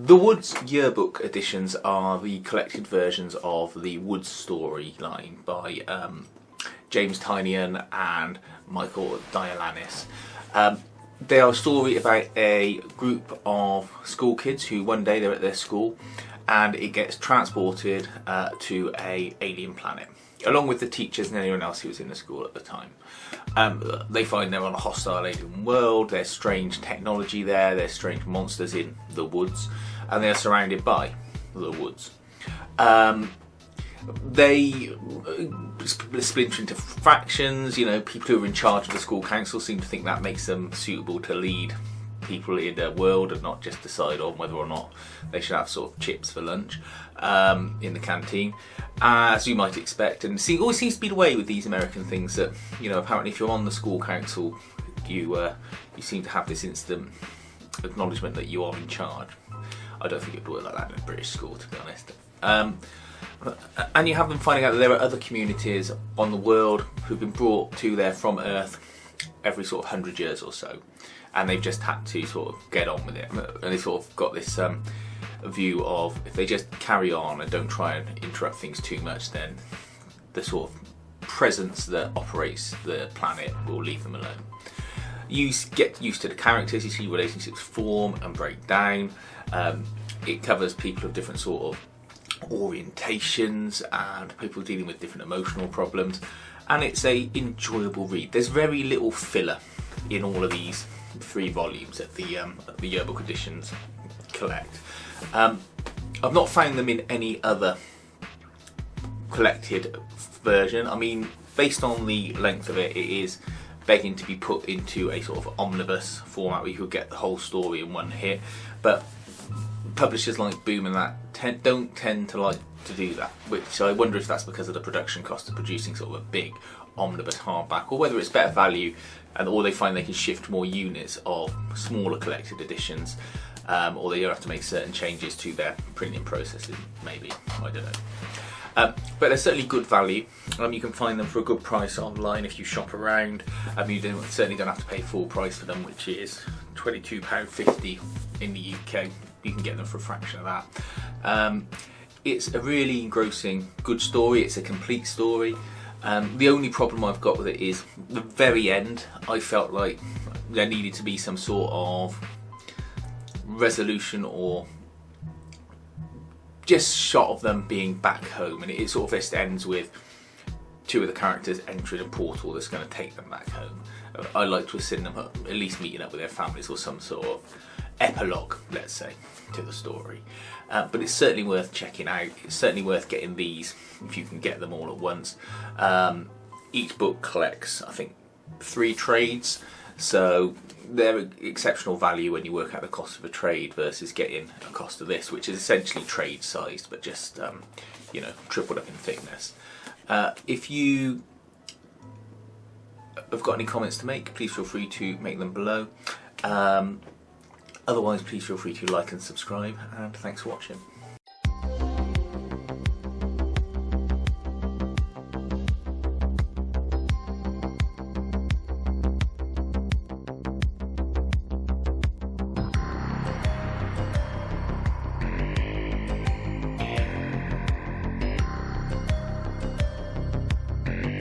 The Woods yearbook editions are the collected versions of the Woods storyline by James Tynion and Michael Dialanis. They are a story about a group of school kids who one day they're at their school and it gets transported to an alien planet, along with the teachers and anyone else who was in the school at the time. They find they're on a hostile alien world, there's strange technology there's strange monsters in the woods, and they're surrounded by the woods. They splinter into fractions. People who are in charge of the school council seem to think that makes them suitable to lead people in their world and not just decide on whether or not they should have sort of chips for lunch in the canteen, as you might expect. And always seems to be the way with these American things that, apparently if you're on the school council, you seem to have this instant acknowledgement that you are in charge. I don't think it would work like that in a British school, to be honest. And you have them finding out that there are other communities on the world who've been brought to there from Earth every sort of 100 years or so, and they've just had to sort of get on with it. And they sort of got this view of, if they just carry on and don't try and interrupt things too much, then the sort of presence that operates the planet will leave them alone. You get used to the characters, you see relationships form and break down. It covers people of different sort of orientations and people dealing with different emotional problems, and it's a enjoyable read. There's very little filler in all of these 3 volumes that the yearbook editions collect. I've not found them in any other collected version. I mean, based on the length of it, it is begging to be put into a sort of omnibus format where you could get the whole story in one hit, but publishers like Boom and that don't tend to like to do that, which I wonder if that's because of the production cost of producing sort of a big omnibus hardback, or whether it's better value, or they find they can shift more units of smaller collected editions, or they don't have to make certain changes to their printing processes, maybe, I don't know. But they're certainly good value. You can find them for a good price online if you shop around. You certainly don't have to pay full price for them, which is £22.50 in the UK. You can get them for a fraction of that. It's a really engrossing, good story. It's a complete story. The only problem I've got with it is the very end. I felt like there needed to be some sort of resolution or just shot of them being back home, and it sort of just ends with 2 of the characters entering a portal that's going to take them back home. I'd like to have seen them at least meeting up with their families, or some sort of epilogue, let's say, to the story. But it's certainly worth checking out. It's certainly worth getting these if you can get them all at once. Each book collects, I think, 3 trades, so they're exceptional value when you work out the cost of a trade versus getting a cost of this, which is essentially trade sized, but just tripled up in thickness. If you have got any comments to make, please feel free to make them below. Otherwise, please feel free to like and subscribe, and thanks for watching.